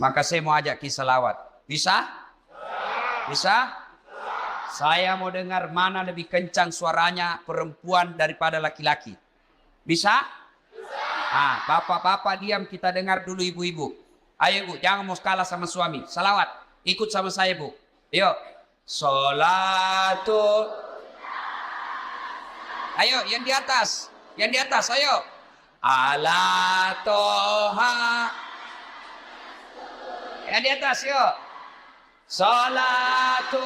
Maka saya mau ajak kisah salawat. Bisa? Bisa? Saya mau dengar mana lebih kencang suaranya perempuan daripada laki-laki. Bisa? Ah, bapak-bapak diam, kita dengar dulu ibu-ibu. Ayo ibu, jangan mau kalah sama suami. Salawat, ikut sama saya bu. Yuk. Salatu. Ayo, yang di atas. Yang di atas, ayo. Ala toha. Yang di atas, yuk. Salatullah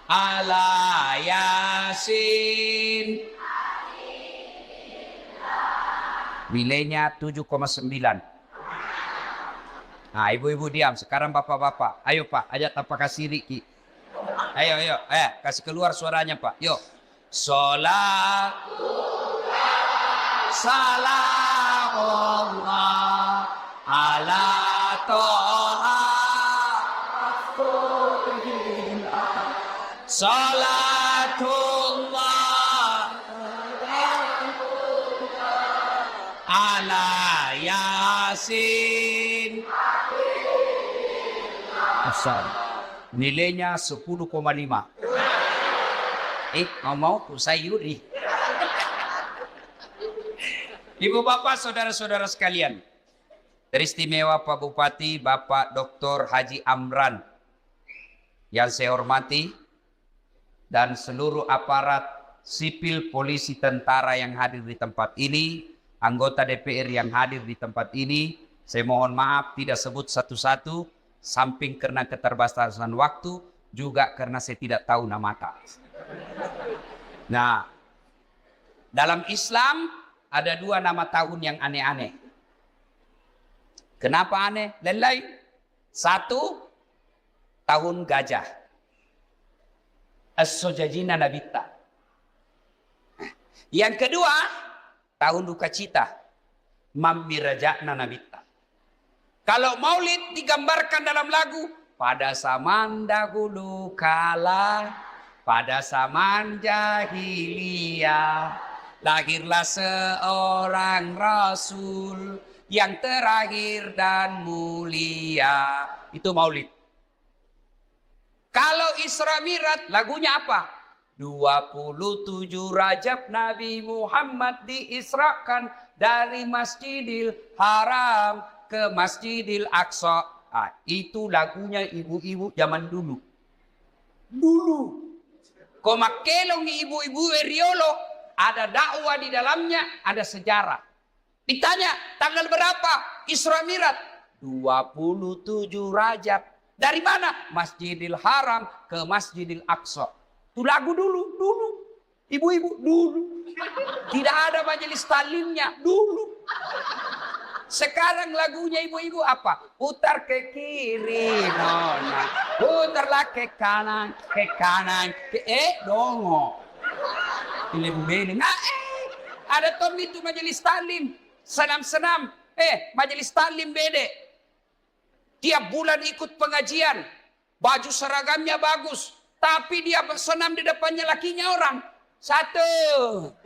ala Yasin. Nilainya 7,9. Nah, ibu-ibu diam. Sekarang bapak-bapak. Ayo Pak, ajak tanpa kasih Riki. Ayo. Kasih keluar suaranya Pak. Yuk. Salat. Salamullah ala toha. Salatullah ala Yasin. Nilainya 10,5. Mau saya Yuri. Ibu bapak, saudara-saudara sekalian, teristimewa Pak Bupati, Bapak Dr. Haji Amran, yang saya hormati, dan seluruh aparat sipil, polisi, tentara yang hadir di tempat ini, anggota DPR yang hadir di tempat ini, saya mohon maaf tidak sebut satu-satu, samping karena keterbatasan waktu, juga karena saya tidak tahu nama tak. Nah, dalam Islam ada 2 nama tahun yang aneh-aneh. Kenapa aneh? Lain-lain. 1, tahun gajah. As-Sojajina Nabita. Yang kedua, tahun duka cita. Mammirajakna Nabita. Kalau maulid digambarkan dalam lagu, pada zaman dahulu kala, pada zaman jahiliyah, lahirlah seorang Rasul yang terakhir dan mulia. Itu maulid. Kalau Isra Mi'raj lagunya apa? 27 Rajab Nabi Muhammad diisrakan dari Masjidil Haram ke Masjidil Aqsa. Ah, itu lagunya ibu-ibu zaman dulu. Kau makelong ibu-ibu Eriolo. Ada dakwah di dalamnya, ada sejarah. Ditanya, tanggal berapa Isra Mi'raj? 27 Rajab. Dari mana? Masjidil Haram ke Masjidil Aqsa. Itu lagu dulu. Ibu-ibu, dulu. Tidak ada majelis talimnya, dulu. Sekarang lagunya ibu-ibu apa? Putar ke kiri, nona. Putarlah ke kanan, dongo. Ada tom itu majelis talim, senam-senam, majelis talim bede. Tiap bulan ikut pengajian, baju seragamnya bagus, tapi dia senam di depannya lakinya orang. 1,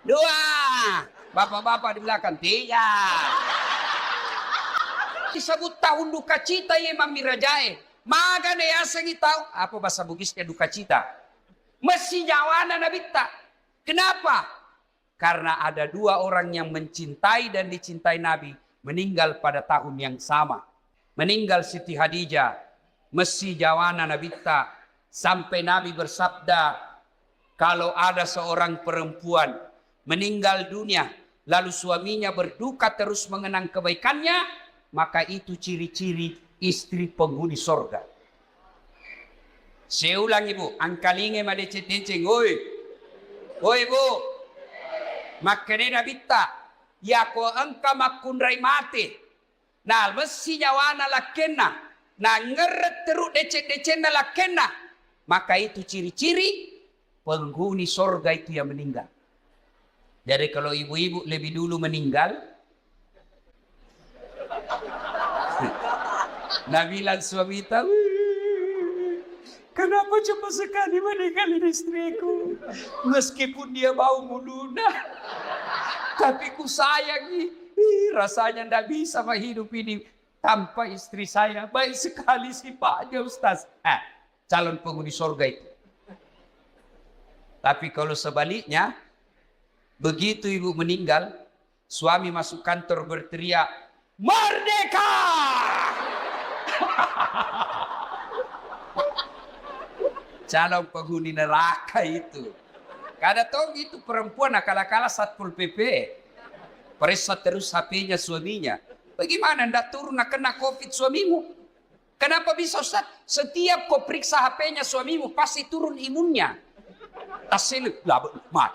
2, bapak-bapak di belakang, 3. Disebut tahun duka cita ya Mamirajae. Maga ne asangi tahu apa bahasa Bugisnya duka cita. Masih jawana nabita. Kenapa? Karena ada 2 orang yang mencintai dan dicintai Nabi meninggal pada tahun yang sama. Meninggal Siti Khadijah. Masih jawana nabita. Sampai Nabi bersabda, kalau ada seorang perempuan meninggal dunia, lalu suaminya berduka terus mengenang kebaikannya, maka itu ciri-ciri istri penghuni sorga. Saya ulang ibu, angkalinge madecet-deceng, oi ibu, makanya nabita, ya ko angka makundrai mati, na mesi nyawana lakena, na ngeret teruk decet-decet na lakena, maka itu ciri-ciri penghuni sorga itu yang meninggal. Jadi kalau ibu-ibu lebih dulu meninggal, Nabilan suami tahu, kenapa cepat sekali meninggalin istriku? Meskipun dia bau muluna, Tapi ku sayangi. Rasanya ndak bisa hidup ini tanpa istri saya. Baik sekali sifatnya Ustaz. Calon penghuni surga itu. Tapi kalau sebaliknya, begitu ibu meninggal, suami masuk kantor berteriak, "Merdeka!" Calon penghuni neraka itu. Kada tahu itu perempuan akal-akal Satpol PP. Periksa terus HP-nya suaminya. Bagaimana ndak turun kena COVID suamimu? Kenapa bisa Ustaz? Setiap kau periksa HP-nya suamimu pasti turun imunnya. Tasil mat.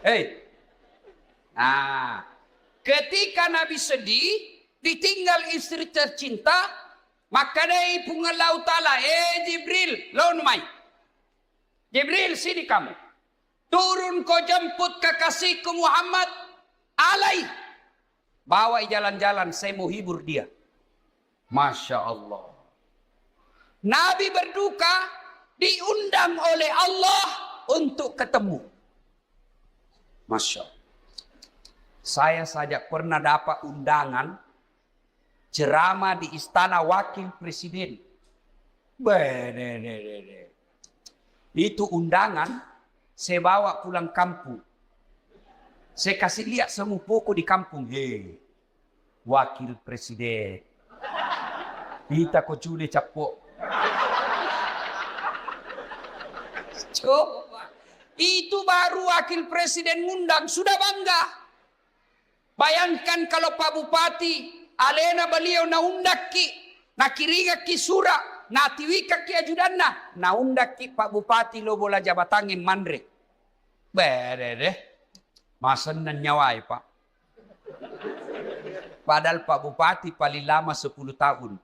Hei. Nah, ketika Nabi sedih, ditinggal istri tercinta, maka dari Allah Ta'ala, Jibril, lawan mai. Jibril, sini kamu. Turun kau jemput kekasihku Muhammad alaih. Bawa jalan-jalan, saya mau hibur dia. Masya Allah. Nabi berduka, diundang oleh Allah untuk ketemu. Masya Allah. Saya saja pernah dapat undangan ceramah di istana wakil presiden. Itu undangan saya bawa pulang kampung. Saya kasih lihat semua pokok di kampung. Wakil presiden. Kita kok cule capok. Coba. Itu baru wakil presiden ngundang. Sudah bangga. Bayangkan kalau Pak Bupati. Alena beliau naundak ki. Nakiriga ki sura. Natiwika ki ajudanna. Naundak ki Pak Bupati lo bola jabatangin mandre. Berere. Masan nan nyawai Pak. Padahal Pak Bupati paling lama 10 tahun.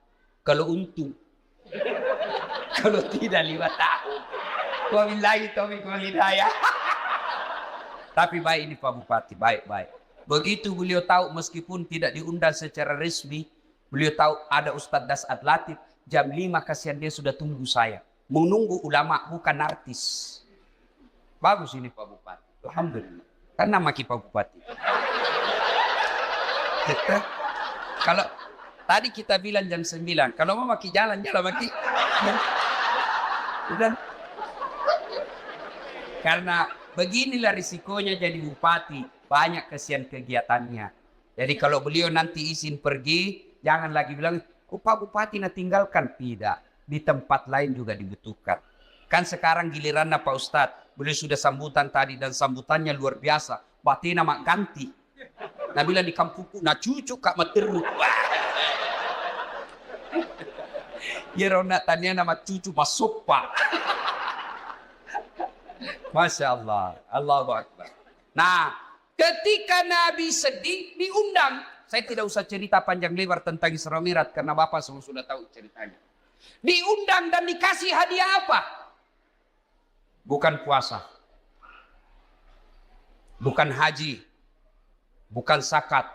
Kalau untung. Kalau tidak 5 tahun. Wabillahi taufiq wal hidayah. Tapi baik ini Pak Bupati. Baik. Begitu beliau tahu meskipun tidak diundang secara resmi. Beliau tahu ada Ustadz Dasat Latif. Jam 5 kasihan dia sudah tunggu saya. Menunggu ulama bukan artis. Bagus ini Pak Bupati. Alhamdulillah. Kan nama Pak Bupati. Kalau tadi kita bilang jam 9. Kalau mau maki jalan maki. Udah. Karena beginilah risikonya jadi bupati. Banyak kesian kegiatannya. Jadi kalau beliau nanti izin pergi. Jangan lagi bilang, oh Pak Bupati nak tinggalkan. Tidak. Di tempat lain juga dibutuhkan. Kan sekarang giliran Pak Ustadz. Beliau sudah sambutan tadi. Dan sambutannya luar biasa. Batina mak ganti. Nah bilang di kampungku, nah cucu kak materu. Ya rona tanya nama cucu masuk Pak. Masya Allah. Allahu Akbar. Nah, ketika Nabi sedih, diundang. Saya tidak usah cerita panjang lebar tentang Isra Mi'raj karena Bapak semua sudah tahu ceritanya. Diundang dan dikasih hadiah apa? Bukan puasa. Bukan haji. Bukan zakat.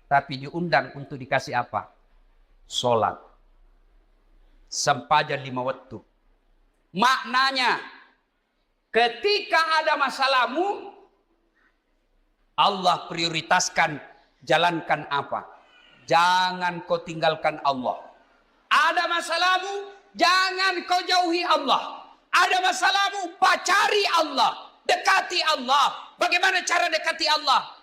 Tapi diundang untuk dikasih apa? Sholat. Sempadan 5 waktu. Maknanya, ketika ada masalahmu, Allah prioritaskan jalankan apa? Jangan kau tinggalkan Allah. Ada masalahmu, jangan kau jauhi Allah. Ada masalahmu, pacari Allah. Dekati Allah. Bagaimana cara dekati Allah?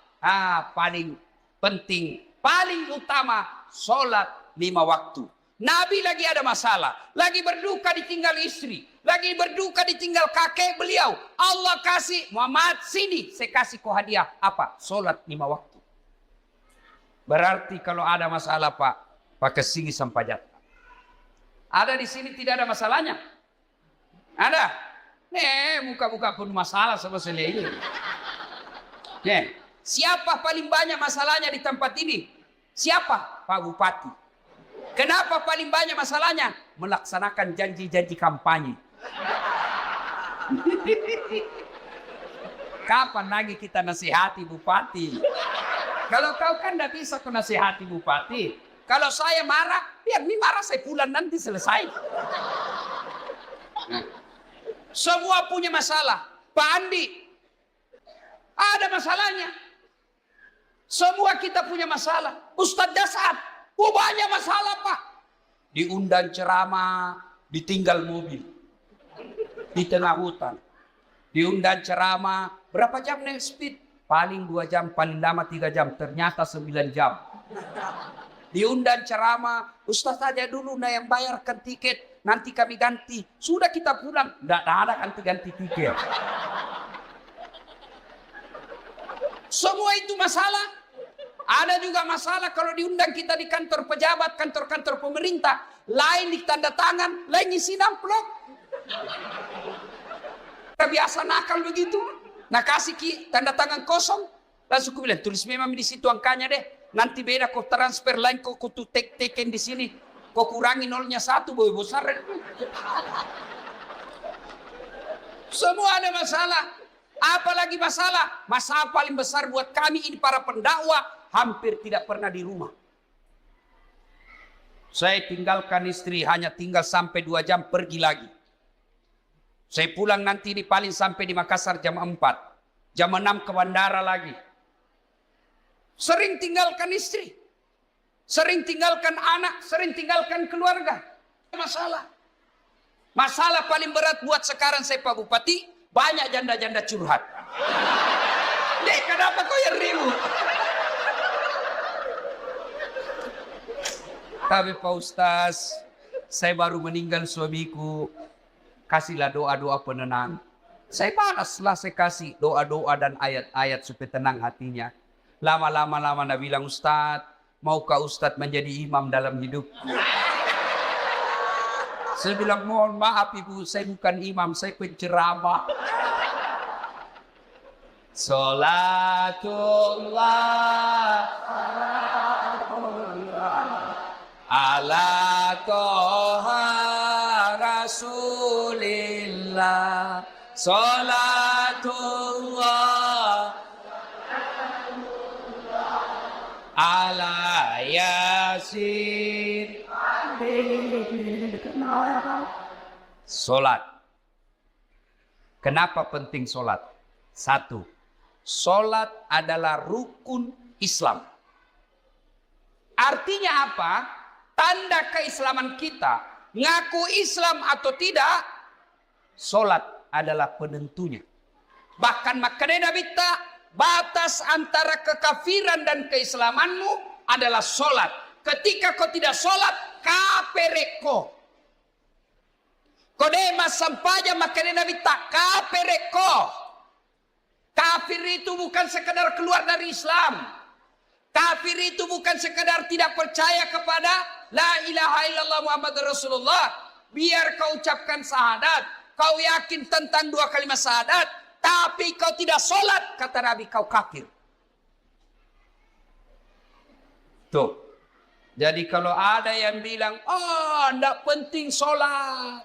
Paling penting, paling utama, sholat 5 waktu. Nabi lagi ada masalah. Lagi berduka ditinggal istri. Lagi berduka ditinggal kakek beliau. Allah kasih, Muhammad sini. Saya kasih kau hadiah. Apa? Sholat 5 waktu. Berarti kalau ada masalah Pak, pakai sini sampai jatuh. Ada di sini tidak ada masalahnya? Ada? Muka-muka pun masalah sama saya ini. Siapa paling banyak masalahnya di tempat ini? Siapa? Pak Bupati. Kenapa paling banyak masalahnya? Melaksanakan janji-janji kampanye. Kapan lagi kita nasihati Bupati? Kalau kau kan tidak bisa kau nasihati Bupati. Kalau saya marah, biar ini marah saya pulang nanti selesai. Semua punya masalah. Pak Andi, ada masalahnya. Semua kita punya masalah. Ustadz Dasar, banyak masalah Pak. Diundang ceramah, ditinggal mobil. Di tengah hutan. Diundang ceramah, berapa jam naik speed? Paling 2 jam, paling lama 3 jam. Ternyata 9 jam. Diundang ceramah, Ustaz aja dulu nah yang bayarkan tiket, nanti kami ganti. Sudah kita pulang, tidak ada ganti tiket. Semua itu masalah. Ada juga masalah kalau diundang kita di kantor pejabat, kantor-kantor pemerintah. Lain di tanda tangan, lain isi amplop. Kebiasaan nakal begitu. Nah kasih tanda tangan kosong. Langsung aku bilang, tulis memang di situ angkanya deh. Nanti beda kau transfer lain, kau tuh teken di sini. Kau kurangi 0-1, boleh besar. Semua ada masalah. Apalagi masalah? Masalah paling besar buat kami ini para pendakwah, hampir tidak pernah di rumah. Saya tinggalkan istri, hanya tinggal sampai 2 jam pergi lagi. Saya pulang nanti ini paling sampai di Makassar jam 4. Jam 6 ke bandara lagi. Sering tinggalkan istri. Sering tinggalkan anak, sering tinggalkan keluarga. Masalah. Masalah paling berat buat sekarang saya Pak Bupati, banyak janda-janda curhat. Dek, kenapa kau yang ribut? Tapi Pak Ustaz, saya baru meninggal suamiku. Kasihlah doa-doa penenang. Saya balaslah, saya kasih doa-doa dan ayat-ayat supaya tenang hatinya. Lama-lama Nabi bilang, Ustaz, maukah Ustaz menjadi imam dalam hidup? Saya bilang, mohon maaf Ibu, saya bukan imam, saya penceramah. Salatullah ala toha rasulillah. Salatullah ala yasin. Solat. Kenapa penting solat? 1. Solat adalah rukun Islam. Artinya apa? Tanda keislaman kita. Ngaku Islam atau tidak, solat adalah penentunya. Bahkan makanya Nabi batas antara kekafiran dan keislamanmu adalah solat. Ketika kau tidak solat, kapereko. Kodema sampaja makanya Nabi kapereko. Kafir itu bukan sekedar keluar dari Islam. Kafir itu bukan sekedar tidak percaya kepada la ilaha illallah Muhammad Rasulullah. Biar kau ucapkan syahadat, kau yakin tentang 2 kalimat syahadat, tapi kau tidak sholat, kata Nabi, kau kafir. Tuh. Jadi kalau ada yang bilang, enggak penting sholat.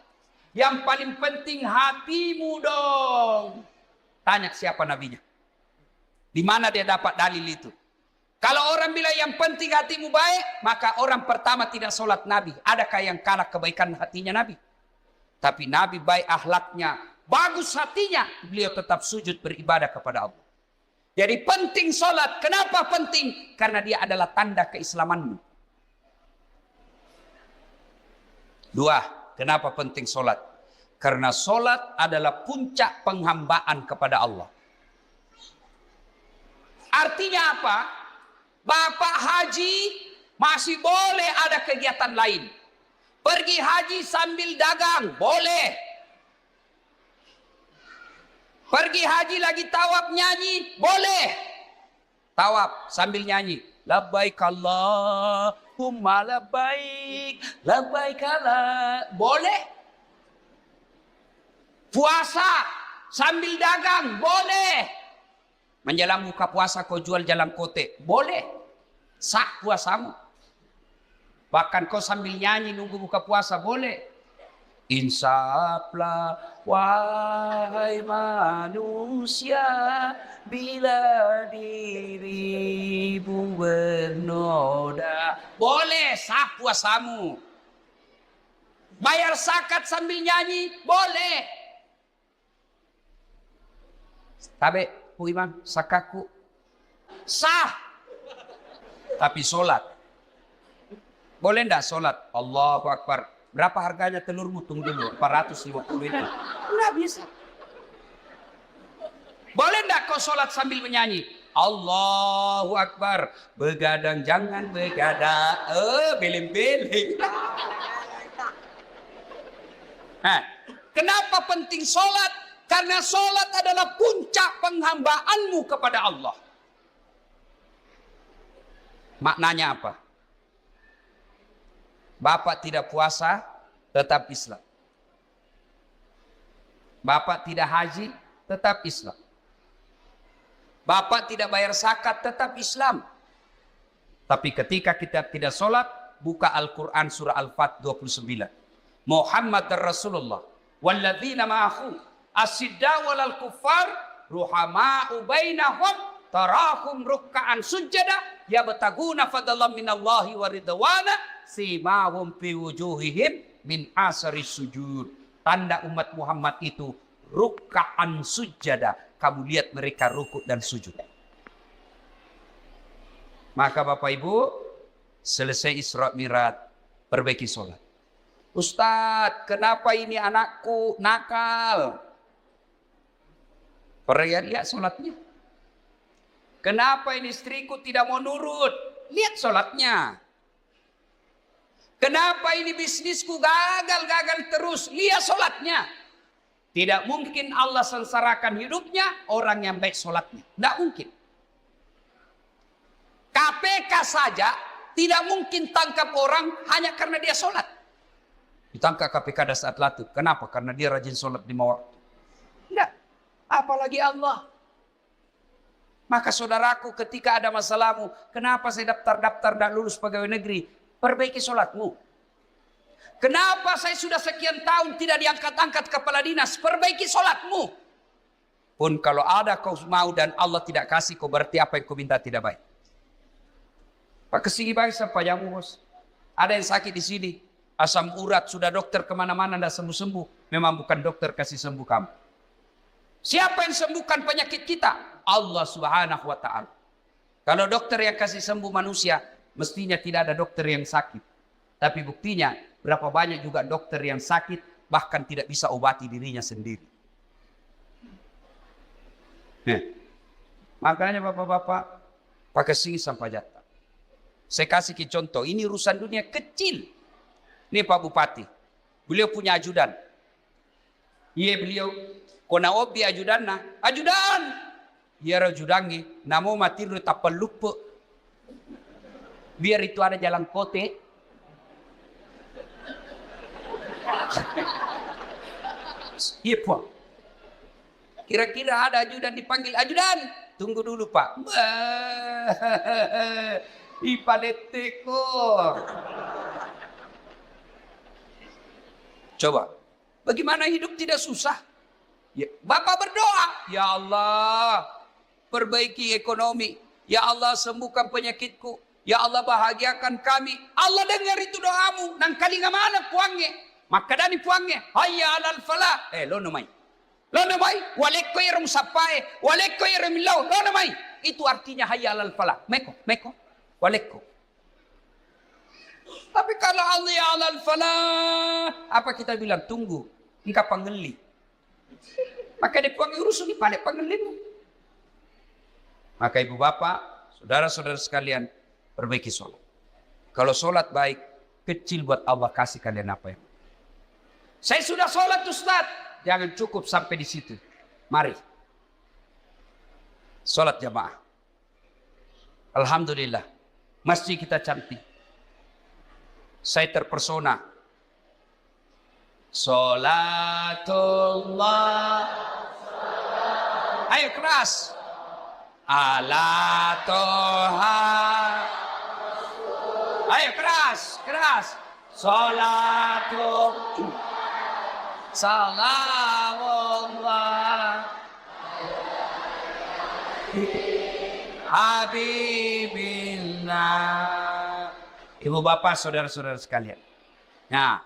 Yang paling penting hatimu dong. Tanya siapa nabinya. Di mana dia dapat dalil itu? Kalau orang bilang yang penting hatimu baik, maka orang pertama tidak sholat Nabi. Adakah yang kalah kebaikan hatinya Nabi? Tapi Nabi baik akhlaknya, bagus hatinya, beliau tetap sujud beribadah kepada Allah. Jadi penting sholat. Kenapa penting? Karena dia adalah tanda keislamanmu. 2. Kenapa penting sholat? Karena sholat adalah puncak penghambaan kepada Allah. Artinya apa? Bapak haji masih boleh ada kegiatan lain. Pergi haji sambil dagang, boleh. Pergi haji lagi tawaf nyanyi, boleh. Tawaf sambil nyanyi. Labbaik Allahumma labbaik, labbaik Allah. Boleh. Puasa sambil dagang, boleh. Menjelang buka puasa kau jual jalan kote, boleh. Sah puasamu. Bahkan kau sambil nyanyi nunggu buka puasa, boleh. Insaflah wahai manusia, bila dirimu bernoda, boleh, sah puasamu. Bayar zakat sambil nyanyi, boleh. Tabe, Bu Imam, sakaku sah. Tapi sholat. Boleh enggak sholat? Allahu Akbar. Berapa harganya telurmu? Tunggu dulu. 450 itu. Enggak bisa. Boleh enggak kau sholat sambil menyanyi? Allahu Akbar. Begadang jangan begadang. Beling-beling. Nah, kenapa penting sholat? Karena sholat adalah puncak penghambaanmu kepada Allah. Maknanya apa? Bapak tidak puasa, tetap Islam. Bapak tidak haji, tetap Islam. Bapak tidak bayar zakat, tetap Islam. Tapi ketika kita tidak sholat, buka Al-Quran surah Al-Fat 29. Muhammad Rasulullah walladzina ma'ahu asyiddaw 'alal kuffar ruhama'u bainahum tarahum ruk'an sujada yabtaguna fadlan minallahi wa ridwana simahum fi wujuhihim min asari sujud. Tanda umat Muhammad itu ruk'an sujada. Kamu lihat mereka rukuk dan sujud. Maka Bapak Ibu, selesai Isra Mi'raj, perbaiki sholat. Ustadz, kenapa ini anakku nakal? Lihat sholatnya. Kenapa ini istriku tidak mau nurut? Lihat sholatnya. Kenapa ini bisnisku gagal terus? Lihat sholatnya. Tidak mungkin Allah sengsarakan hidupnya orang yang baik sholatnya. Tidak mungkin. KPK saja tidak mungkin tangkap orang hanya karena dia sholat. Ditangkap KPK pada saat latih. Kenapa? Karena dia rajin sholat di waktu. Tidak. Apalagi Allah. Maka saudaraku, ketika ada masalahmu, kenapa saya daftar dan lulus pegawai negeri? Perbaiki sholatmu. Kenapa saya sudah sekian tahun tidak diangkat-angkat kepala dinas? Perbaiki sholatmu. Pun kalau ada kau mau dan Allah tidak kasih, kau berarti apa yang kau minta tidak baik. Pak kesini baik sampai jamu bos. Ada yang sakit di sini. Asam urat, sudah dokter kemana-mana tidak sembuh-sembuh. Memang bukan dokter kasih sembuh kamu. Siapa yang sembuhkan penyakit kita? Allah Subhanahu wa ta'ala. Kalau dokter yang kasih sembuh manusia, mestinya tidak ada dokter yang sakit. Tapi buktinya, berapa banyak juga dokter yang sakit, bahkan tidak bisa obati dirinya sendiri. Makanya bapak-bapak, pakai sini sampai jatah. Saya kasih contoh, ini urusan dunia kecil. Ini Pak Bupati, beliau punya ajudan. Iya beliau, kona obi ajudan na, ajudan. Iya ajudangi, namo mati lu tapal lupa. Biar itu ada jalan kote. Iya Pak. Kira-kira ada ajudan dipanggil ajudan. Tunggu dulu Pak. Ipadeteko. Coba, bagaimana hidup tidak susah? Ya, Bapak berdoa, ya Allah, perbaiki ekonomi. Ya Allah, sembuhkan penyakitku. Ya Allah, bahagiakan kami. Allah dengar itu doamu. Nang kali mana puangnya? Maka dani puangnya. Hayya alal falah. Lo namai. Lo namai. Walekko iram sapai. Walekko iram lau. Lo namai. Itu artinya hayya alal falah. Meko. Walekko. Tapi kalau Allah ya alal falah, apa kita bilang? Tunggu, engkau panggeli. Maka dipanggil urusan di pada panggelimu. Maka ibu bapak, saudara-saudara sekalian, perbaiki sholat. Kalau sholat baik, kecil buat Allah kasih kalian apa yang. Saya sudah sholat Ustaz, jangan cukup sampai di situ. Mari, sholat jamaah. Alhamdulillah, masjid kita cantik. Saya terpersona. Salatullah. Ayo keras. Ala toha. Ayo keras. Salatullah. Salamullah. Habibillah. Ibu bapak, saudara-saudara sekalian. Nah,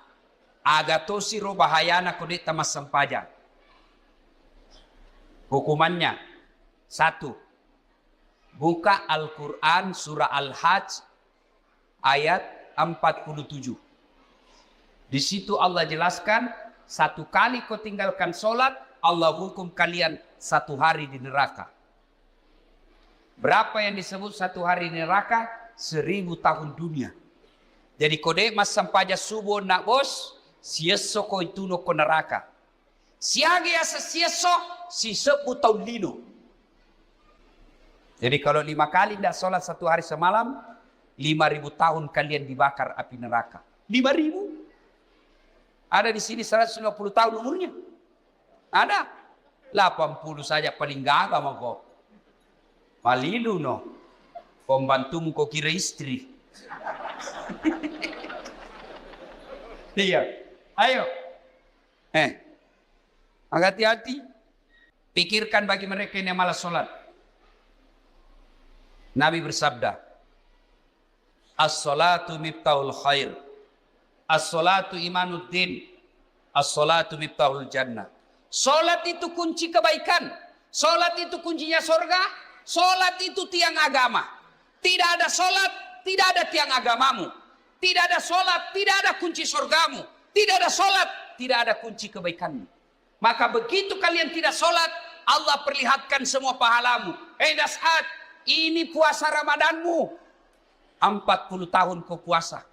Agatosi ro bahayana kode tamas sampaja. Hukumannya, 1. Buka Al-Quran surah Al-Hajj ayat 47. Di situ Allah jelaskan, 1 kali kau tinggalkan sholat, Allah hukum kalian 1 hari di neraka. Berapa yang disebut 1 hari di neraka? 1000 tahun dunia. Jadi kode mas sampaja subuh nak bos, sieso ko itu no ko neraka. Siage asa sieso, si 10 tahun lino. Jadi kalau 5 kali tidak sholat 1 hari semalam, 5000 tahun kalian dibakar api neraka. 5000? Ada di sini 150 tahun umurnya. Ada. 80 saja paling gagah mau kok. Malilu no. Pembantumu kok kira istri. Iya. Ayo. Hati-hati. Pikirkan bagi mereka yang malas sholat. Nabi bersabda, as-salatu miftahul khair, as-salatu imanuddin, as-salatu miftahul jannah. Salat itu kunci kebaikan. Salat itu kuncinya surga. Salat itu tiang agama. Tidak ada salat, tidak ada tiang agamamu. Tidak ada salat, tidak ada kunci surgamu. Tidak ada salat, tidak ada kunci kebaikanmu. Maka begitu kalian tidak salat, Allah perlihatkan semua pahalamu. Das'at, ini puasa Ramadanmu. 40 tahun kau puasa.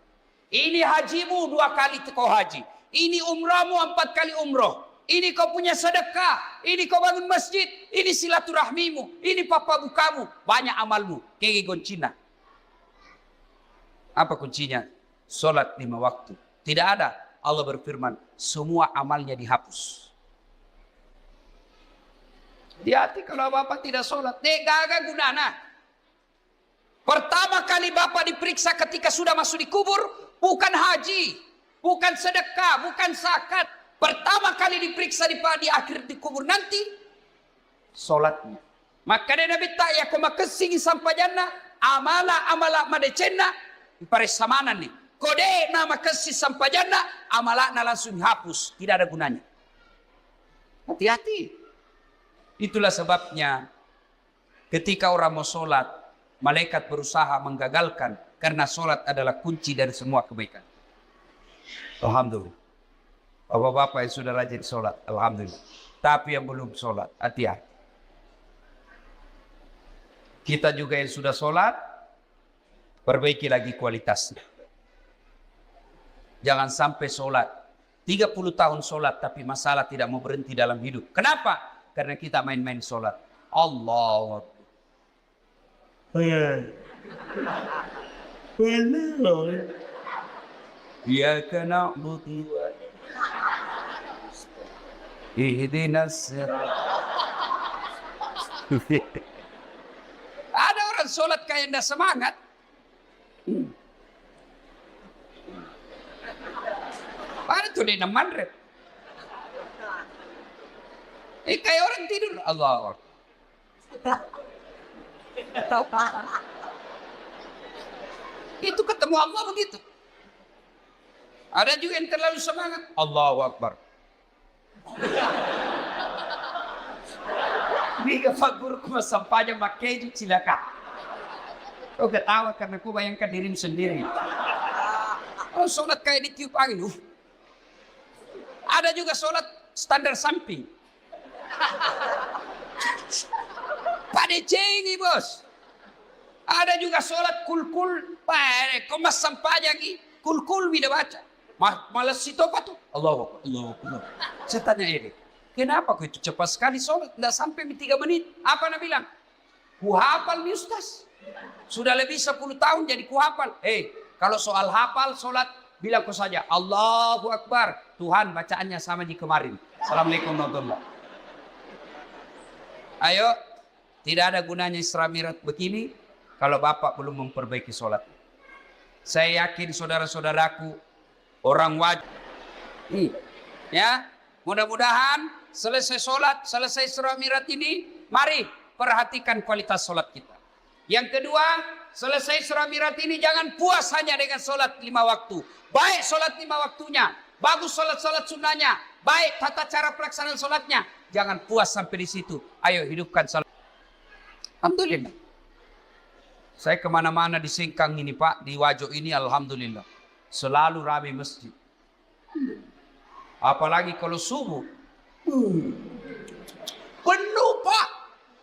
Ini hajimu 2 kali kau haji. Ini umrahmu 4 kali umroh. Ini kau punya sedekah. Ini kau bangun masjid. Ini silaturahmimu. Ini papa bukamu. Banyak amalmu. Kege goncina. Apa kuncinya? Salat 5 waktu. Tidak ada. Allah berfirman, semua amalnya dihapus. Hati-hati kalau bapak tidak sholat. Gagal gunana. Pertama kali bapak diperiksa ketika sudah masuk di kubur, bukan haji, bukan sedekah, bukan zakat. Pertama kali diperiksa di akhir di kubur nanti, sholatnya. Maka dia Nabi tak ya koma kesingi sampai jannah, amala madecenna, iparesamanan nih. Kode nama kesih sampai jannah, amalakna langsung dihapus, tidak ada gunanya. Hati-hati. Itulah sebabnya ketika orang mau sholat, malaikat berusaha menggagalkan karena sholat adalah kunci dari semua kebaikan. Alhamdulillah. Bapak-bapak yang sudah rajin sholat, alhamdulillah. Tapi yang belum sholat, hati-hati. Kita juga yang sudah sholat, perbaiki lagi kualitasnya. Jangan sampai sholat 30 tahun sholat tapi masalah tidak mau berhenti dalam hidup. Kenapa? Karena kita main-main sholat. Allah. Ya kena na'budu wa ihdinas sirat. Ada orang sholat kayak tidak semangat. Ada tuh di namandret. Kayak orang tidur. Allah. Itu ketemu Allah begitu. Ada juga yang terlalu semangat. Allahu Akbar. Biga fagur kuma sampahnya makeju silakan. Kau ketawa karena kau bayangkan dirimu sendiri. Oh, sholat kayak ditiup angin. Ada juga sholat standar samping. Pada cengi bos. Ada juga sholat kul-kul. Kau mas sampahnya lagi. Kul-kul tidak baca. Malas itu apa tuh? Allah. Saya tanya ini. Kenapa kau itu cepat sekali sholat? Tidak sampai 3 menit. Apa Anda bilang? Ku hafal mi Ustaz. Sudah lebih 10 tahun jadi ku hafal. Kalau soal hafal sholat, bilang kau saja. Allahu Akbar. Tuhan bacaannya sama di kemarin. Assalamualaikum warahmatullahi wabarakatuh. Ayo. Tidak ada gunanya Isra Mi'raj begini. Kalau Bapak belum memperbaiki sholat. Saya yakin saudara-saudaraku. Orang wajib. Ya. Mudah-mudahan selesai sholat, selesai Isra Mi'raj ini, mari perhatikan kualitas sholat kita. Yang kedua, selesai Isra Mi'raj ini jangan puas hanya dengan sholat 5 waktu. Baik sholat 5 waktunya, bagus salat-salat sunnahnya, baik tata cara pelaksanaan salatnya. Jangan puas sampai di situ. Ayo hidupkan salat. Alhamdulillah. Saya kemana-mana di Singkang ini Pak, di Wajo ini alhamdulillah. Selalu ramai masjid. Apalagi kalau subuh. Penuh Pak.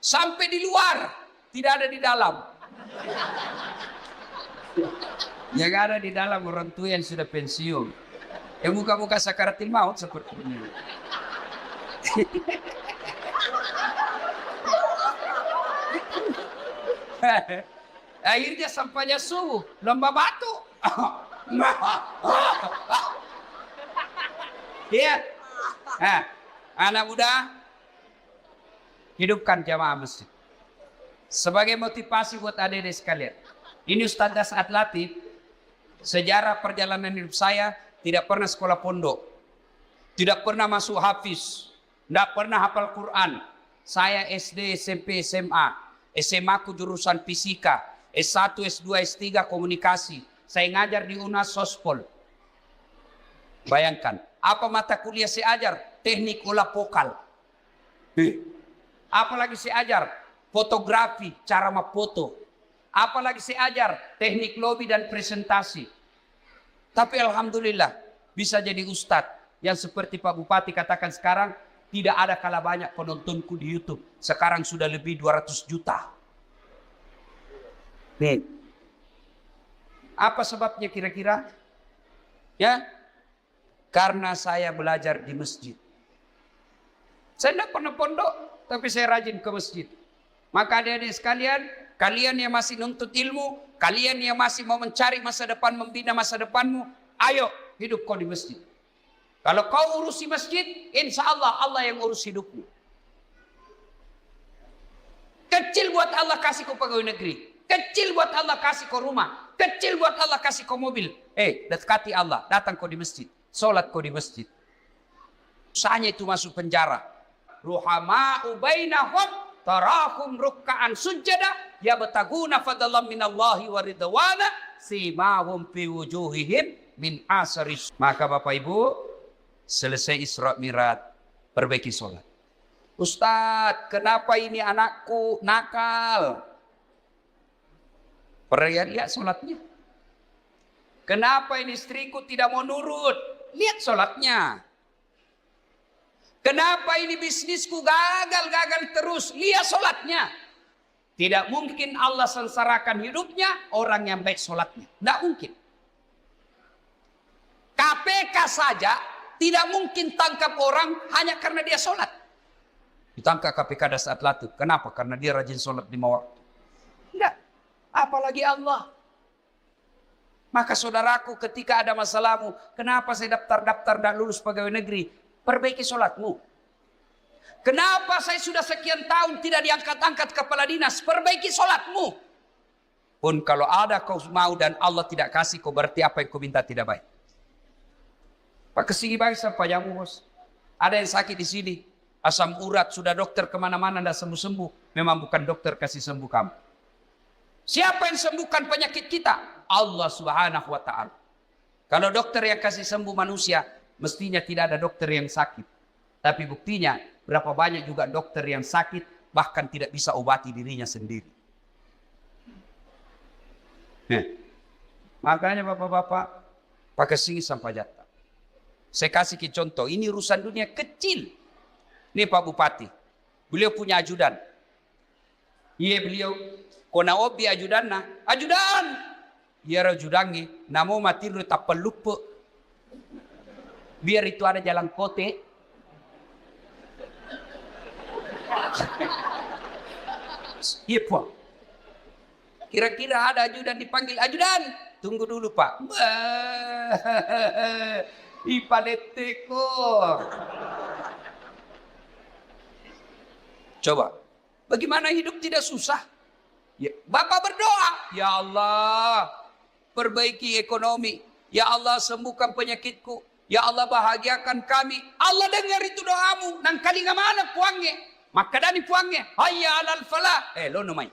Sampai di luar. Tidak ada di dalam. Yang ada di dalam orang tua yang sudah pensiun. Yang muka-muka sakaratil maut seperti ini. Akhirnya sampainya subuh, lomba batu. Iya. Anak muda, hidupkan jamaah masjid. Sebagai motivasi buat adik-adik sekalian. Ini Ustaz Dasat Latif, sejarah perjalanan hidup saya tidak pernah sekolah pondok. Tidak pernah masuk hafiz. Tidak pernah hafal Quran. Saya SD, SMP, SMA. SMA ku jurusan fisika. S1, S2, S3 komunikasi. Saya ngajar di UNAS Sospol. Bayangkan, apa mata kuliah saya ajar? Teknik olah vokal. Apalagi saya ajar? Fotografi, cara memfoto. Apalagi saya ajar? Teknik lobby dan presentasi. Tapi alhamdulillah bisa jadi ustadz yang seperti Pak Bupati katakan sekarang, tidak ada kalah banyak penontonku di YouTube. Sekarang sudah lebih 200 juta. Nih. Apa sebabnya kira-kira? Ya, karena saya belajar di masjid. Saya tidak pernah pondok, tapi saya rajin ke masjid. Maka adik-adik sekalian, kalian yang masih nuntut ilmu, kalian yang masih mau mencari masa depan, membina masa depanmu, ayo hidup kau di masjid. Kalau kau urusi masjid, insya Allah Allah yang urus hidupmu. Kecil buat Allah kasih kau pegawai negeri. Kecil buat Allah kasih kau rumah. Kecil buat Allah kasih kau mobil. Dekati Allah, datang kau di masjid. Sholat kau di masjid. Usahanya itu masuk penjara. Ruhama'u bainahum tarahum rukka'an sujada yabtaguna fadlan minallahi wa ridwana simahum fi wujuhihim min asaris. Maka Bapak Ibu, selesai Isra Mi'raj, perbaiki sholat. Ustadz, kenapa ini anakku nakal? Lihat sholatnya. Kenapa ini istriku tidak mau nurut? Lihat sholatnya. Kenapa ini bisnisku gagal terus? Lihat sholatnya. Tidak mungkin Allah sengsarakan hidupnya orang yang baik sholatnya. Tidak mungkin. KPK saja tidak mungkin tangkap orang hanya karena dia sholat. Ditangkap KPK Dasat Latif. Kenapa? Karena dia rajin sholat 5 waktu. Tidak. Apalagi Allah. Maka saudaraku, ketika ada masalahmu, kenapa saya daftar dan lulus pegawai negeri? Perbaiki sholatmu. Kenapa saya sudah sekian tahun tidak diangkat-angkat kepala dinas? Perbaiki sholatmu. Pun kalau ada kau mau dan Allah tidak kasih, kau berarti apa yang kau minta tidak baik. Pak kesini baik sampai jamu bos. Ada yang sakit di sini. Asam urat, sudah dokter kemana-mana tidak sembuh-sembuh. Memang bukan dokter kasih sembuh kamu. Siapa yang sembuhkan penyakit kita? Allah Subhanahu wa ta'ala. Kalau dokter yang kasih sembuh manusia, mestinya tidak ada dokter yang sakit. Tapi buktinya, berapa banyak juga dokter yang sakit, bahkan tidak bisa obati dirinya sendiri. Makanya bapak-bapak, pakai sini sampai jatah. Saya kasih ke contoh, ini urusan dunia kecil. Ini Pak Bupati, beliau punya ajudan. Iya beliau, kona obi ajudan na, ajudan. Iya ajudannya, namo mati lu tak pelupa. Biar itu ada jalan kote. Iya Pak. Kira-kira ada ajudan dipanggil, ajudan. Tunggu dulu Pak. Ipadeteko. Coba, bagaimana hidup tidak susah? Ya, Bapak berdoa, ya Allah, perbaiki ekonomi. Ya Allah, sembuhkan penyakitku. Ya Allah, bahagiakan kami. Allah dengar itu doamu. Nang kali mana puangnya? Maka dani puangnya. Hayya alal falah. Lo namai.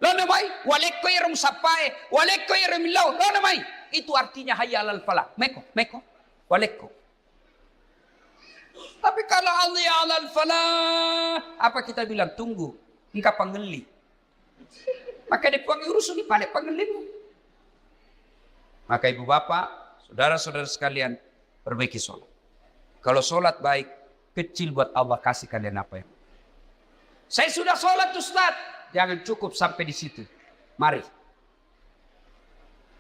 Lo namai. Walekko irum sapai. Walekko irum lau. Lo namai. Itu artinya hayya alal falah. Meko. Walekko. hayya 'alal falah. Apa kita bilang? Tunggu, engkau pangeli. Maka dia pengurus ini pada pangelimu. Maka ibu bapak, saudara-saudara sekalian, perbaiki sholat. Kalau sholat baik, kecil buat Allah kasih kalian apa yang. Saya sudah sholat Ustaz. Jangan cukup sampai di situ. Mari.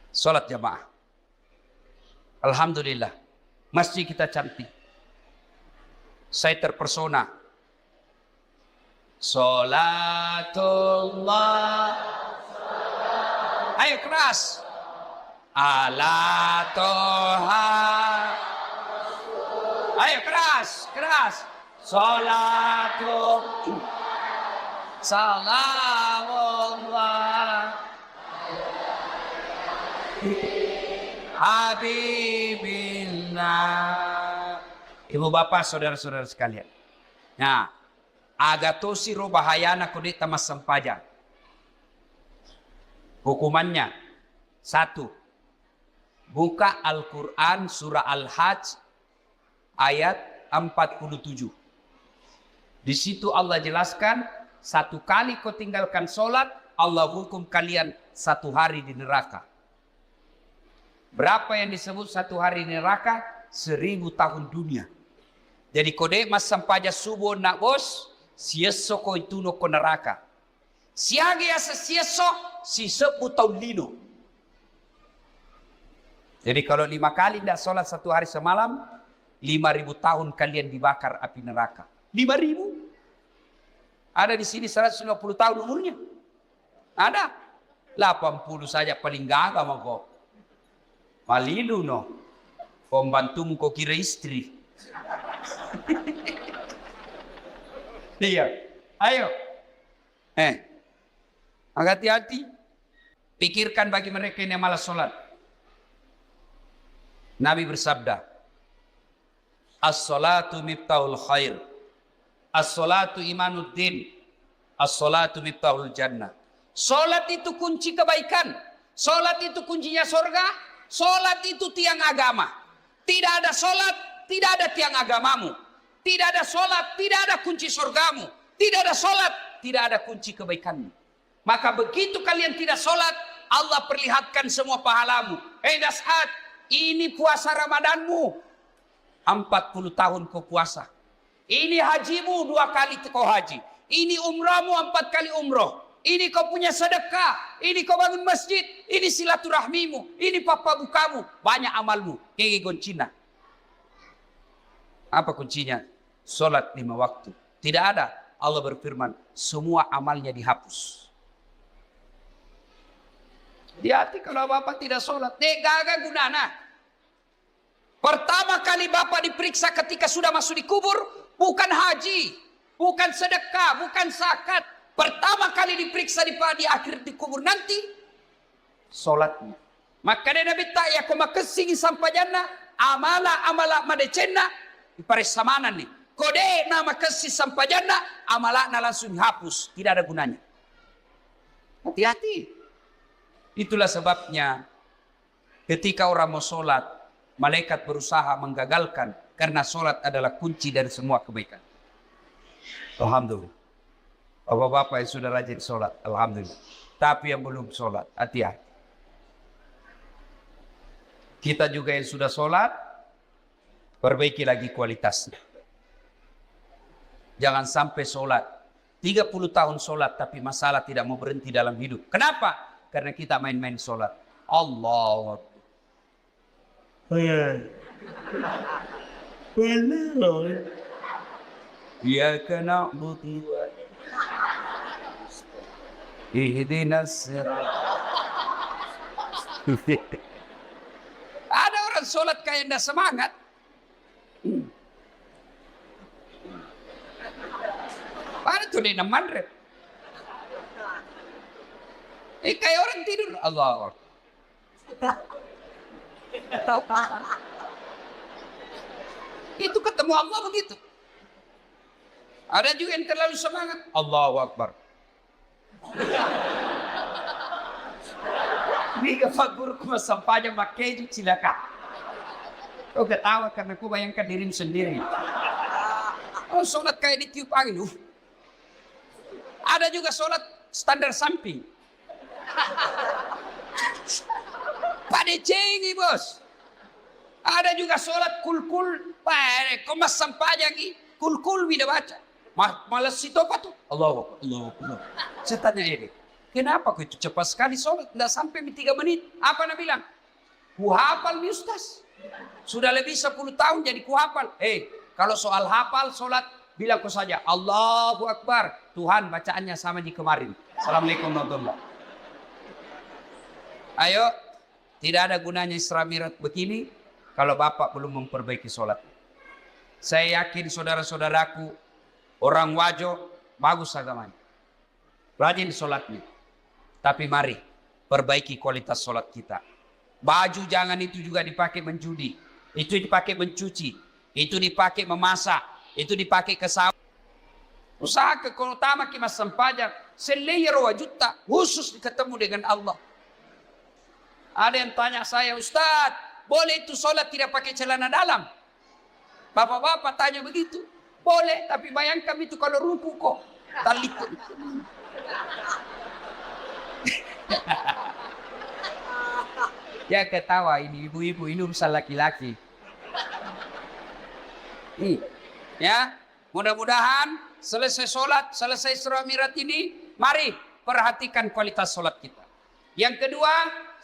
Sholat jamaah. Alhamdulillah. Masjid kita cantik. Saya terpersona. Sholatullah. Ayo keras. Ala toha. Ayo keras, keras. Sholatullah. Salamullah. Habibillah. Ibu bapak, saudara-saudara sekalian. Nah, agatosi ro bahayana kode tamas sampaja. Hukumannya, 1. Buka Al-Quran surah Al-Hajj ayat 47. Di situ Allah jelaskan, 1 kali kau tinggalkan sholat, Allah hukum kalian 1 hari di neraka. Berapa yang disebut 1 hari di neraka? 1000 tahun dunia. Jadi kode mas sampaja subuh nak bos, sieso ko itu no ko neraka. Siage asa sieso, si 10 tahun lino. Jadi kalau 5 kali tidak sholat 1 hari semalam, 5000 tahun kalian dibakar api neraka. 5000? Ada di sini 150 tahun umurnya. Ada. 80 saja paling gagah mah kok. Malilu no. Pembantumu kok kira istri. Iya. Ayo. Hati-hati. Pikirkan bagi mereka yang malas sholat. Nabi bersabda, as-salatu miftahul khair. As-salatu imanuddin. As-salatu miftahul jannah. Salat itu kunci kebaikan. Salat itu kuncinya surga. Salat itu tiang agama. Tidak ada salat, tidak ada tiang agamamu. Tidak ada salat, tidak ada kunci surgamu. Tidak ada salat, tidak ada kunci kebaikanmu. Maka begitu kalian tidak salat, Allah perlihatkan semua pahalamu. Dasat, ini puasa Ramadanmu. 40 tahun kau puasa. Ini hajimu 2 kali kau haji. Ini umrahmu 4 kali umroh. Ini kau punya sedekah. Ini kau bangun masjid. Ini silaturahmimu. Ini papa bukamu. Banyak amalmu. Kege goncina. Apa kuncinya? Salat 5 waktu. Tidak ada. Allah berfirman, semua amalnya dihapus. Hati-hati kalau bapak tidak sholat. Gagal gunana. Pertama kali bapak diperiksa ketika sudah masuk di kubur, bukan haji, bukan sedekah, bukan zakat. Pertama kali diperiksa di akhir di kubur nanti, sholatnya. Maka dia Nabi tak ya kau makasih sampai jannah, amala madecena, di parisamanan nih. Kode nama kasih sampai jannah, amalakna langsung hapus, tidak ada gunanya. Hati-hati. Itulah sebabnya ketika orang mau sholat, malaikat berusaha menggagalkan karena sholat adalah kunci dari semua kebaikan. Alhamdulillah. Bapak-bapak yang sudah rajin sholat, alhamdulillah. Tapi yang belum sholat, hati-hati. Kita juga yang sudah sholat, perbaiki lagi kualitasnya. Jangan sampai sholat 30 tahun sholat tapi masalah tidak mau berhenti dalam hidup. Kenapa? Karena kita main-main sholat. Allah. Ya kena buti. Ihdinas sirat. Ada orang sholat kayak tidak semangat. Para tuh di mandrep. Kayak orang tidur. Allah. Itu ketemu Allah begitu. Ada juga yang terlalu semangat. Allahu Akbar. Biga fagurku masampanya makeju silakan. Kau ketawa karena kau bayangkan dirimu sendiri. Oh, sholat kayak ditiup angin. Ada juga sholat standar samping. Pada cengi bos. Ada juga sholat kul-kul. Komas sampajang kul-kul bila baca. Malas itu apa tuh? Allah. Saya tanya ini. Kenapa kau itu cepat sekali sholat? Tidak sampai 3 menit. Apa nak bilang? Kuhafal mi ustaz. Sudah lebih 10 tahun jadi kuhafal. Kalau soal hafal sholat, bilang kau saja. Allahu Akbar. Tuhan bacaannya sama di kemarin. Assalamualaikum warahmatullahi wabarakatuh. Ayo. Tidak ada gunanya Isra Mi'raj begini. Kalau bapak belum memperbaiki sholat. Saya yakin saudara-saudaraku. Orang Wajo. Bagus agamanya. Rajin sholatnya. Tapi mari perbaiki kualitas sholat kita. Baju jangan itu juga dipakai menjudi. Itu dipakai mencuci. Itu dipakai memasak. Itu dipakai ke sawah. Usaha ke utama ki mas sampaja. Selayar wajuta. Khusus ketemu dengan Allah. Ada yang tanya saya, Ustaz, boleh itu sholat tidak pakai celana dalam? Bapak-bapak tanya begitu. Boleh, tapi bayangkan itu kalau ruku kok. Talit. Ya ketawa ini ibu-ibu, ini urusan laki-laki. Ya, mudah-mudahan selesai sholat, selesai Isra Mi'raj ini, mari perhatikan kualitas sholat kita. Yang kedua,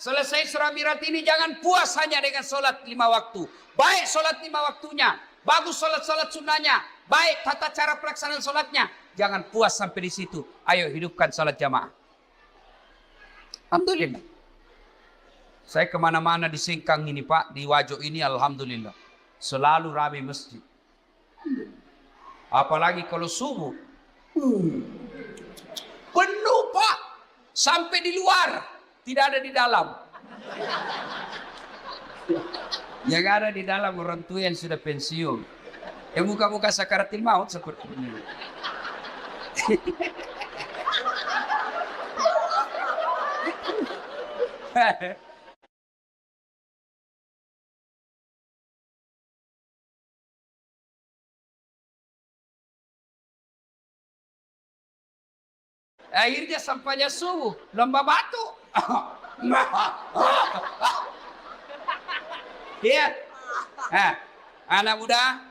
selesai Isra Mi'raj ini jangan puas hanya dengan sholat 5 waktu. Baik sholat 5 waktunya, bagus sholat-sholat sunnahnya, baik tata cara pelaksanaan sholatnya. Jangan puas sampai di situ. Ayo hidupkan sholat jamaah. Alhamdulillah. Saya kemana-mana di Singkang ini Pak, di Wajo ini alhamdulillah. Selalu ramai masjid. Apalagi kalau subuh. Penuh Pak. Sampai di luar. Tidak ada di dalam. Yang ada di dalam orang tua yang sudah pensiun. Yang muka-muka sakaratil maut seperti ini. Akhirnya sampainya subuh, lomba batu. Iya. Anak muda.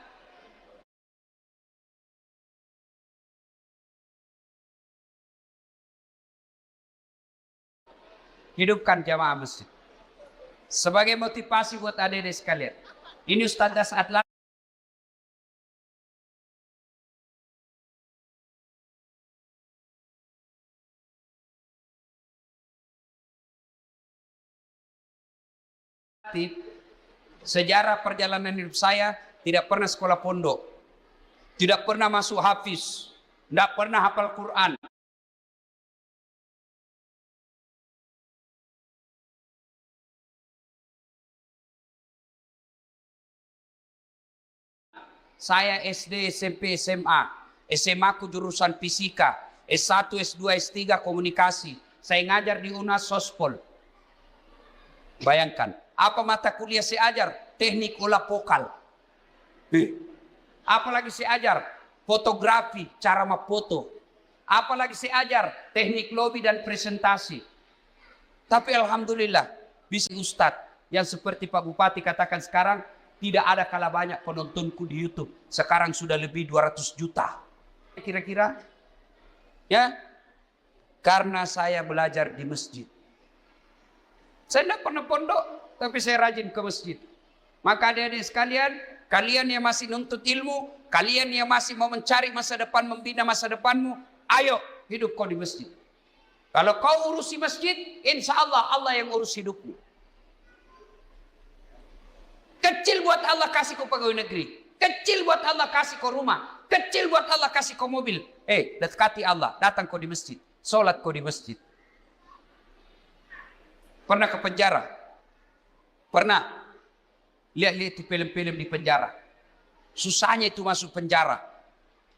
Hidupkan jamaah masjid. Sebagai motivasi buat adik-adik sekalian. Ini Ustaz saat lagi. Sejarah perjalanan hidup saya tidak pernah sekolah pondok, tidak pernah masuk hafiz, tidak pernah hafal Quran. Saya SD, SMP, SMA. SMA ku jurusan fisika, S1, S2, S3 komunikasi. Saya ngajar di UNAS Sospol. Bayangkan. Apa mata kuliah saya ajar? Teknik olah vokal. Apalagi saya ajar? Fotografi, cara memfoto. Apalagi saya ajar? Teknik lobby dan presentasi. Tapi alhamdulillah, bisa Ustadz yang seperti Pak Bupati katakan sekarang, tidak ada kalah banyak penontonku di YouTube. Sekarang sudah lebih 200 juta. Kira-kira? Ya? Karena saya belajar di masjid. Saya tidak pernah pondok, tapi saya rajin ke masjid. Maka adik-adik sekalian, kalian yang masih nuntut ilmu, kalian yang masih mau mencari masa depan, membina masa depanmu, ayo hidup kau di masjid. Kalau kau urusi masjid, insya Allah Allah yang urus hidupmu. Kecil buat Allah kasih kau pegawai negeri. Kecil buat Allah kasih kau rumah. Kecil buat Allah kasih kau mobil. Dekati Allah, datang kau di masjid. Sholat kau di masjid. Pernah ke penjara? Pernah? Lihat-lihat di film-film di penjara. Susahnya itu masuk penjara.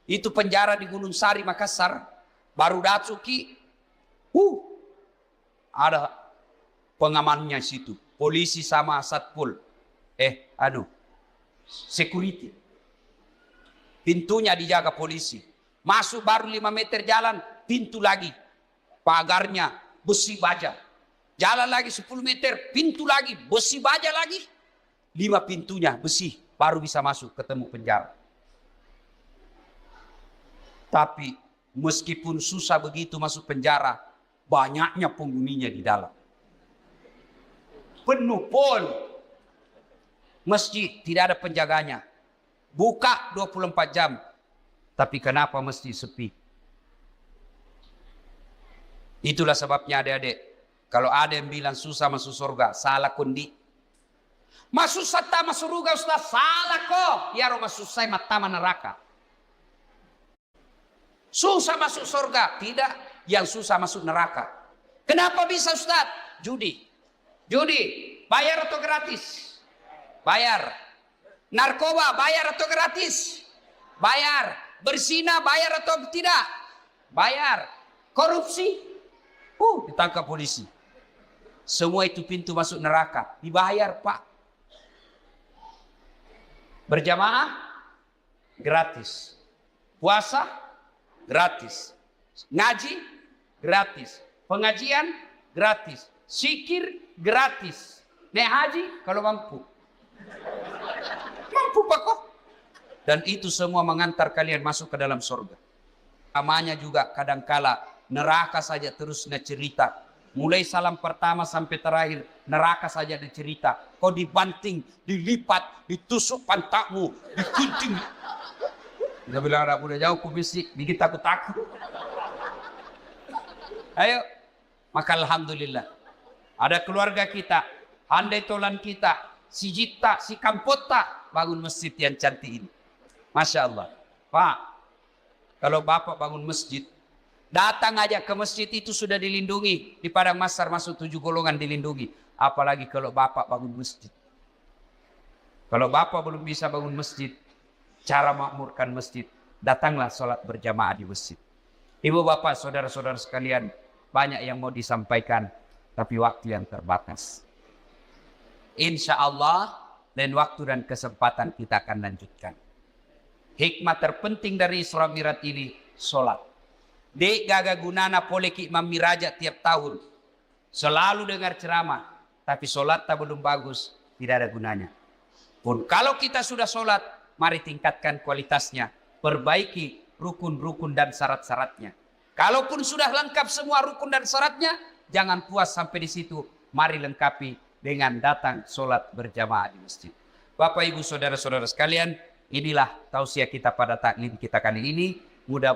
Itu penjara di Gunung Sari, Makassar. Baru Datsuki. Ada pengamannya situ. Polisi sama satpol. Security. pintunya dijaga polisi. Masuk baru 5 meter jalan, pintu lagi. Pagarnya besi baja. Jalan lagi 10 meter, pintu lagi, besi baja lagi. 5 pintunya besi, baru bisa masuk ketemu penjara. Tapi meskipun susah begitu masuk penjara, banyaknya penghuninya di dalam. Penuh pol. Masjid tidak ada penjaganya. Buka 24 jam. Tapi kenapa mesti sepi? Itulah sebabnya adik-adik. Kalau ada yang bilang susah masuk surga, salah kondi. Masuk sata masuk surga Ustaz, salah kok. Ya roh masuk saya mata neraka. Susah masuk surga, tidak. Yang susah masuk neraka. Kenapa bisa Ustaz? Judi. Judi, bayar atau gratis? Bayar. Narkoba, bayar atau gratis? Bayar. Berzina, bayar atau tidak? Bayar. Korupsi? Ditangkap polisi. Semua itu pintu masuk neraka. Dibayar, Pak. Berjamaah? Gratis. Puasa? Gratis. Ngaji? Gratis. Pengajian? Gratis. Zikir? Gratis. Naik haji? Kalau mampu. Mampu, Pak, kok. Dan itu semua mengantar kalian masuk ke dalam surga. Amanya juga kadangkala neraka saja terus cerita. Mulai salam pertama sampai terakhir neraka saja cerita. Kau dibanting, dilipat, ditusuk pantatmu, digunting. Dia bilang anak muda jauh kubisik, bikin takut-takut. Ayo, maka alhamdulillah. Ada keluarga kita, handai tolan kita, si Jita, si Kampota, bangun masjid yang cantik ini. Masya Allah. Pak, kalau Bapak bangun masjid, datang aja ke masjid itu sudah dilindungi. Di Padang Masar masuk 7 golongan dilindungi. Apalagi kalau Bapak bangun masjid. Kalau Bapak belum bisa bangun masjid, cara makmurkan masjid, datanglah sholat berjamaah di masjid. Ibu bapak, saudara-saudara sekalian, banyak yang mau disampaikan, tapi waktu yang terbatas. Insya Allah, lain waktu dan kesempatan kita akan lanjutkan. Hikmah terpenting dari Isra Mi'raj ini, sholat. Dek gaga gunana poleki Imam Miraja tiap tahun. Selalu dengar ceramah, tapi sholat tak belum bagus, tidak ada gunanya. Pun kalau kita sudah sholat, mari tingkatkan kualitasnya. Perbaiki rukun-rukun dan syarat-syaratnya. Kalaupun sudah lengkap semua rukun dan syaratnya, jangan puas sampai di situ. Mari lengkapi dengan datang sholat berjamaah di masjid. Bapak, Ibu, saudara-saudara sekalian, inilah tausiah kita pada taklim kita kali ini. Mudah